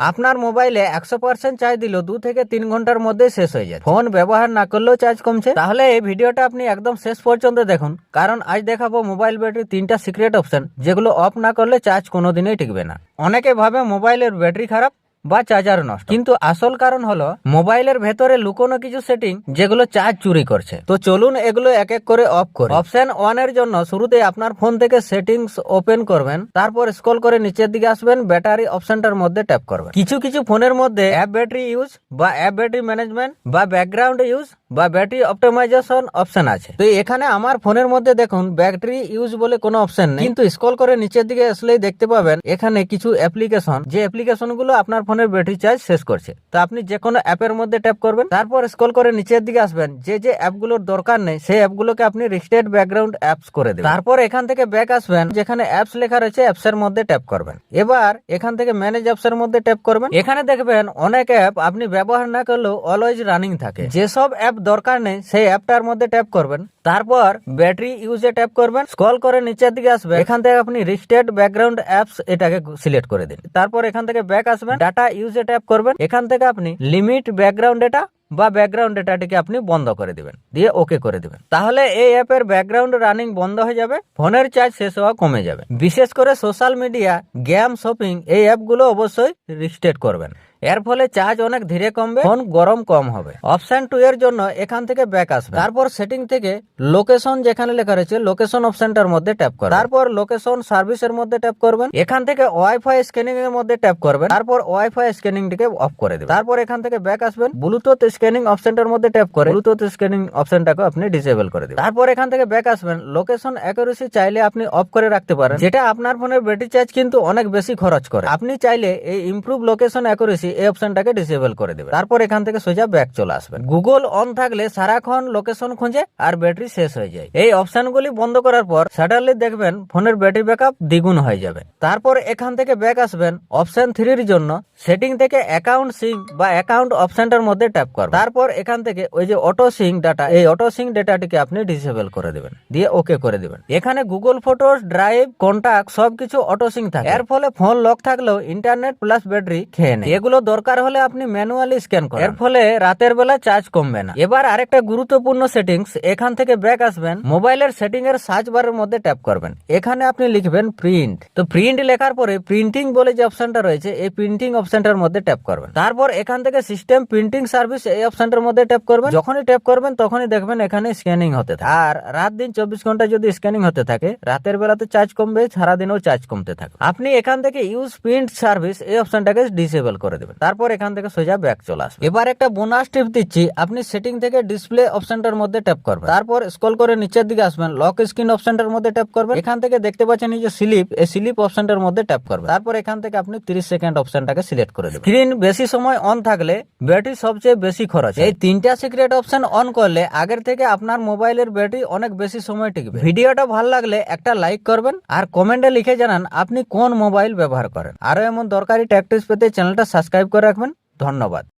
আপনার মোবাইলে 100% চার্জ দিল 2 থেকে 3 ঘন্টার মধ্যে শেষ হয়ে যায়। ফোন ব্যবহার না করলেও চার্জ কমছে। তাহলে এই ভিডিওটা আপনি একদম শেষ পর্যন্ত দেখুন, কারণ আজ দেখাবো মোবাইল ব্যাটারি 3টা সিক্রেট অপশন যেগুলো অফ না করলে চার্জ কোনোদিনই টিকবে না। অনেকে ভাবে মোবাইলের ব্যাটারি খারাপ বা চার্জার নষ্ট, কিন্তু আসল কারণ হলো মোবাইলের ভেতরে লুকোনো কিছু সেটিং যেগুলো চার্জ চুরি করছে। তো চলুন এগুলো এক এক করে অফ করি। অপশন 1 এর জন্য শুরুতে আপনার ফোন থেকে সেটিংস ওপেন করবেন, তারপর স্ক্রল করে নিচের দিকে আসবেন, ব্যাটারি অপশনটার মধ্যে ট্যাপ করবেন। কিছু কিছু ফোনের মধ্যে অ্যাপ ব্যাটারি ইউজ বা অ্যাপ ব্যাটারি ম্যানেজমেন্ট বা ব্যাকগ্রাউন্ড ইউজ বা ব্যাটারি অপটিমাইজেশন অপশন আছে। তো এখানে আমার ফোনের মধ্যে দেখুন ব্যাটারি ইউজ বলে কোনো অপশন নেই, কিন্তু স্ক্রল করে নিচের দিকে আসলেই দেখতে পাবেন এখানে কিছু অ্যাপ্লিকেশন, যে অ্যাপ্লিকেশনগুলো আপনার ফোনের ব্যাটারি চার্জ শেষ করছে। তো আপনি যে কোনো অ্যাপের মধ্যে ট্যাপ করবেন, তারপর স্ক্রল করে নিচের দিকে আসবেন, যে যে অ্যাপগুলোর দরকার নেই সেই অ্যাপগুলোকে আপনি রিস্টেড ব্যাকগ্রাউন্ড অ্যাপস করে দেবেন। তারপর এখান থেকে ব্যাক আসবেন, যেখানে অ্যাপস লেখা রয়েছে অ্যাপস এর মধ্যে ট্যাপ করবেন। এবার এখান থেকে ম্যানেজ অ্যাপস এর মধ্যে ট্যাপ করবেন। এখানে দেখবেন অনেক অ্যাপ আপনি ব্যবহার না করলেও অলওয়েজ রানিং থাকে। যেসব অ্যাপ দরকার নেই সেই অ্যাপটার মধ্যে ট্যাপ করবেন, তারপর ব্যাটারি ইউজে ট্যাপ করবেন, স্ক্রল করে নিচের দিকে আসবে, এখান থেকে আপনি রিস্টেড ব্যাকগ্রাউন্ড অ্যাপস এটাকে সিলেক্ট করে দিন। তারপর এখান থেকে ব্যাক আসবেন, ডাটা ইউজে ট্যাপ করবেন, এখান থেকে আপনি লিমিট ব্যাকগ্রাউন্ড ডেটা বা ব্যাকগ্রাউন্ড ডেটাটিকে আপনি বন্ধ করে দিবেন, দিয়ে ওকে করে দিবেন। তাহলে এই অ্যাপের ব্যাকগ্রাউন্ড রানিং বন্ধ হয়ে যাবে, ফোনের চার্জ শেষ হওয়া কমে যাবে। বিশেষ করে সোশ্যাল মিডিয়া, গেম, শপিং এই অ্যাপগুলো অবশ্যই রিস্টেট করবেন, এর ফলে চার্জ অনেক ধীরে কমবে, ফোন গরম কম হবে। অপশন 2 এর জন্য এখান থেকে ব্যাক আসবে, তারপর সেটিং থেকে লোকেশন যেখানে লেখা রয়েছে লোকেশন অপশনটার মধ্যে ট্যাপ করবেন, তারপর লোকেশন সার্ভিসের মধ্যে ট্যাপ করবেন, এখান থেকে ওয়াইফাই স্ক্যানিং এর মধ্যে ট্যাপ করবেন, তারপর ওয়াইফাই স্ক্যানিংটিকে অফ করে দেবেন। তারপর এখান থেকে ব্যাক আসবেন, ব্লুটুথ স্ক্যানিং অপশনটার মধ্যে ট্যাপ করে ব্লুটুথ স্ক্যানিং অপশনটাকে আপনি ডিসেবল করে দিবেন। তারপর এখান থেকে ব্যাক আসবেন, লোকেশন অ্যাকুরেসি চাইলে আপনি অফ করে রাখতে পারেন, যেটা আপনার ফোনের ব্যাটারি চার্জ কিন্তু অনেক বেশি খরচ করে। আপনি চাইলে এই ইমপ্রুভ লোকেশন অ্যাকুরেসি এই অপশনটাকে ডিসেবল করে দেবেন। তারপর এখান থেকে সোজা ব্যাক চলে আসবেন। গুগল অন থাকলে সারাক্ষণ লোকেশন খুঁজে আর ব্যাটারি শেষ হয়ে যায়। এই অপশনগুলি বন্ধ করার পর সাডেনলি দেখবেন ফোনের ব্যাটারি ব্যাকআপ দ্বিগুণ হয়ে যাবে। তারপর এখান থেকে ব্যাক আসবেন, অপশন 3 এর জন্য সেটিং থেকে অ্যাকাউন্ট সিঙ্ক বা অ্যাকাউন্ট অপশনটার মধ্যে ট্যাপ করবেন। তারপর এখান থেকে ওই যে অটো সিঙ্ক ডাটা, এই অটো সিঙ্ক ডাটাটিকে আপনি ডিসেবল করে দিবেন, দিয়ে ওকে করে দিবেন। এখানে গুগল ফটোস, ড্রাইভ, কন্টাক্ট সবকিছু অটো সিঙ্ক থাকে, এর ফলে ফোন লক থাকলেও ইন্টারনেট প্লাস ব্যাটারি খেয়ে নেয়। এগুলো দরকার হলে আপনি ম্যানুয়ালি স্ক্যান করেন, এর ফলে রাতের বেলা চার্জ কমবে না। এবার আরেকটা গুরুত্বপূর্ণ সেটিংস, এখান থেকে ব্যাক আসবেন, মোবাইলের সেটিং এর সার্চ বারের মধ্যে ট্যাপ করবেন, এখানে আপনি লিখবেন প্রিন্ট। তো প্রিন্ট লেখার পরে প্রিন্টিং বলে যে অপশনটা রয়েছে এই প্রিন্টিং অপশনটার মধ্যে ট্যাপ করবেন। তারপর এখান থেকে সিস্টেম প্রিন্টিং সার্ভিস এই অপশনটার মধ্যে ট্যাপ করবেন। যখনই ট্যাপ করবেন তখনই দেখবেন এখানে স্ক্যানিং হতে থাকে, আর রাত দিন 24 ঘন্টা যদি স্ক্যানিং হতে থাকে, রাতের বেলাতে চার্জ কমবে, সারাদিনও চার্জ কমতে থাকে। আপনি এখান থেকে ইউজ প্রিন্ট সার্ভিস এই অপশনটাকে ডিসেবল করে দেবেন। তারপর এখান থেকে সোজা ব্যাক চলে আসবে। এবার একটা বোনাস টিপ দিচ্ছি, আপনি সেটিং থেকে ডিসপ্লে অপশনটার মধ্যে ট্যাপ করবেন, তারপর স্ক্রল করে নিচের দিকে আসবেন, লক স্ক্রিন অপশনটার মধ্যে ট্যাপ করবেন, এখান থেকে দেখতে পাচ্ছেন এই যে স্লিপ, এই স্লিপ অপশনটার মধ্যে ট্যাপ করবেন। তারপর এখান থেকে আপনি 30 সেকেন্ড অপশনটাকে সিলেক্ট করে দেবেন। স্ক্রিন বেশি সময় অন থাকলে ব্যাটারি সবচেয়ে বেশি খরচ। এই 3টা সিক্রেট অপশন অন করলে আগের থেকে আপনার মোবাইলের ব্যাটারি অনেক বেশি সময় টিকবে। ভিডিওটা ভালো লাগলে একটা লাইক করবেন আর কমেন্টে লিখে জানান আপনি কোন মোবাইল ব্যবহার করেন। আরো এমন দরকারি টেক টিপস পেতে চ্যানেলটা সাবস্ক্রাইব করে রাখবেন। ধন্যবাদ।